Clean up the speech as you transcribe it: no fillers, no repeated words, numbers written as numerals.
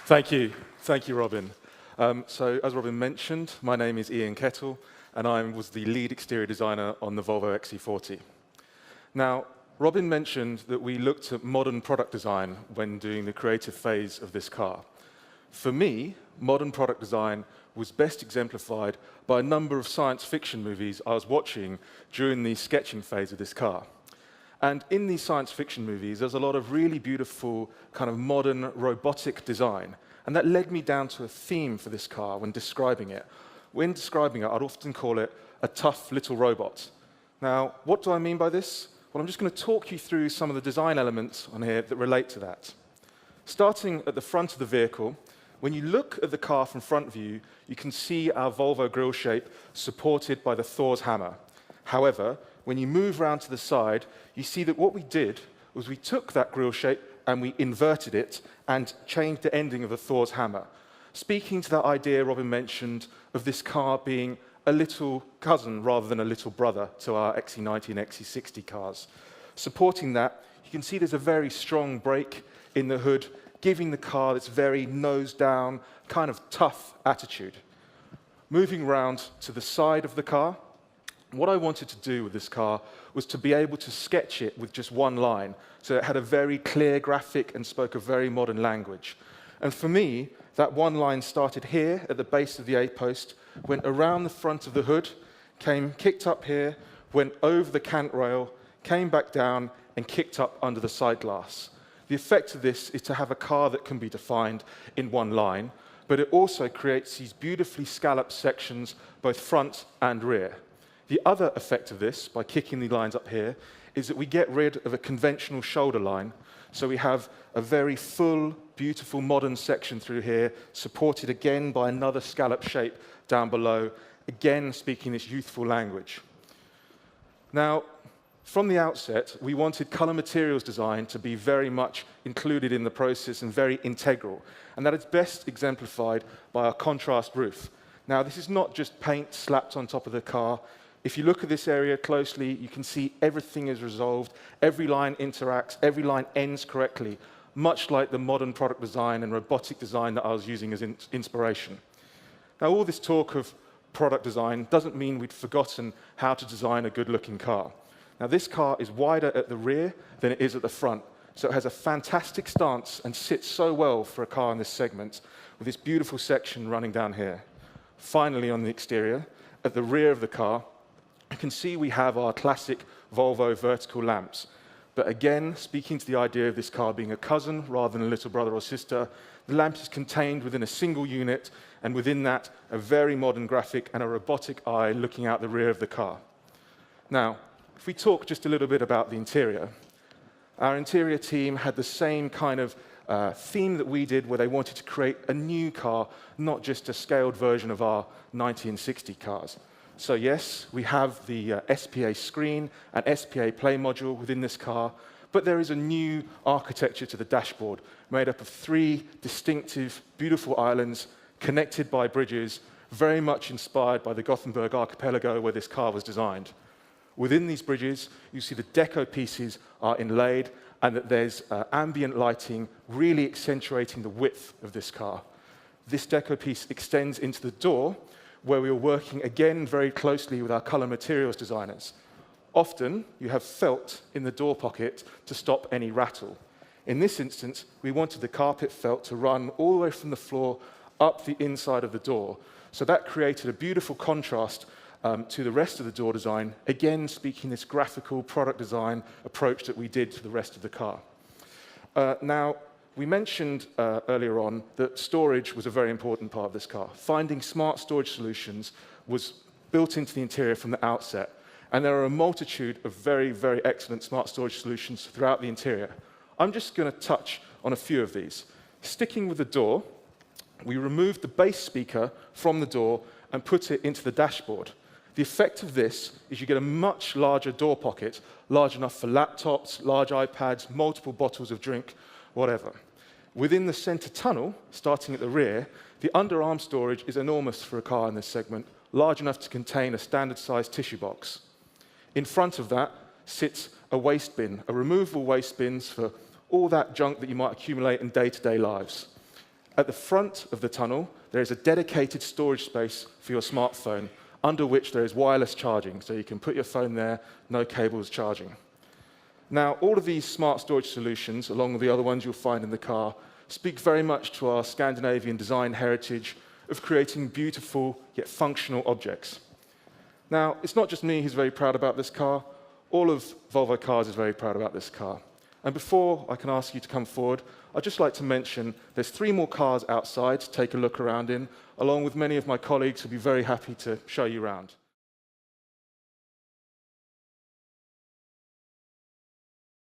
Thank you, Robin. So, as Robin mentioned, my name is Ian Kettle, and I was the lead exterior designer on the Volvo XC40. Now, Robin mentioned that we looked at modern product design when doing the creative phase of this car. For me, modern product design was best exemplified by a number of science fiction movies I was watching during the sketching phase of this car. And in these science fiction movies, there's a lot of really beautiful kind of modern robotic design. And that led me down to a theme for this car when describing it. When describing it, I'd often call it a tough little robot. Now, what do I mean by this? Well, I'm just going to talk you through some of the design elements on here that relate to that. Starting at the front of the vehicle, when you look at the car from front view, you can see our Volvo grille shape supported by the Thor's hammer. However, when you move around to the side, you see that what we did was we took that grille shape and we inverted it and changed the ending of the Thor's hammer, speaking to that idea Robin mentioned of this car being a little cousin rather than a little brother to our XC90 and XC60 cars. Supporting that, you can see there's a very strong brake in the hood, giving the car this very nose-down, kind of tough attitude. Moving around to the side of the car, what I wanted to do with this car was to be able to sketch it with just one line, so it had a very clear graphic and spoke a very modern language. And for me, that one line started here at the base of the A-post, went around the front of the hood, kicked up here, went over the cant rail, came back down, and kicked up under the side glass. The effect of this is to have a car that can be defined in one line, but it also creates these beautifully scalloped sections, both front and rear. The other effect of this, by kicking the lines up here, is that we get rid of a conventional shoulder line. So we have a very full, beautiful, modern section through here, supported again by another scallop shape down below, again speaking this youthful language. Now, from the outset, we wanted color materials design to be very much included in the process and very integral. And that is best exemplified by our contrast roof. Now, this is not just paint slapped on top of the car. If you look at this area closely, you can see everything is resolved, every line interacts, every line ends correctly, much like the modern product design and robotic design that I was using as inspiration. Now, all this talk of product design doesn't mean we'd forgotten how to design a good-looking car. Now, this car is wider at the rear than it is at the front, so it has a fantastic stance and sits so well for a car in this segment, with this beautiful section running down here. Finally, on the exterior, at the rear of the car, you can see we have our classic Volvo vertical lamps. But again, speaking to the idea of this car being a cousin rather than a little brother or sister, the lamp is contained within a single unit, and within that, a very modern graphic and a robotic eye looking out the rear of the car. Now, if we talk just a little bit about the interior, our interior team had the same kind of theme that we did, where they wanted to create a new car, not just a scaled version of our 90 and 60 cars. So yes, we have the SPA screen and SPA play module within this car, but there is a new architecture to the dashboard, made up of 3 distinctive, beautiful islands connected by bridges, very much inspired by the Gothenburg archipelago where this car was designed. Within these bridges, you see the deco pieces are inlaid, and that there's ambient lighting really accentuating the width of this car. This deco piece extends into the door, where we were working again very closely with our color materials designers. Often, you have felt in the door pocket to stop any rattle. In this instance, we wanted the carpet felt to run all the way from the floor up the inside of the door. So that created a beautiful contrast to the rest of the door design, again speaking this graphical product design approach that we did to the rest of the car. Now, we mentioned earlier on that storage was a very important part of this car. Finding smart storage solutions was built into the interior from the outset. And there are a multitude of very, very excellent smart storage solutions throughout the interior. I'm just going to touch on a few of these. Sticking with the door, we removed the base speaker from the door and put it into the dashboard. The effect of this is you get a much larger door pocket, large enough for laptops, large iPads, multiple bottles of drink, whatever. Within the center tunnel, starting at the rear, the underarm storage is enormous for a car in this segment, large enough to contain a standard-sized tissue box. In front of that sits a waste bin, a removable waste bins for all that junk that you might accumulate in day-to-day lives. At the front of the tunnel, there is a dedicated storage space for your smartphone, under which there is wireless charging, so you can put your phone there, no cables charging. Now, all of these smart storage solutions, along with the other ones you'll find in the car, speak very much to our Scandinavian design heritage of creating beautiful yet functional objects. Now, it's not just me who's very proud about this car. All of Volvo Cars is very proud about this car. And before I can ask you to come forward, I'd just like to mention there's 3 more cars outside to take a look around in, along with many of my colleagues who'll be very happy to show you around.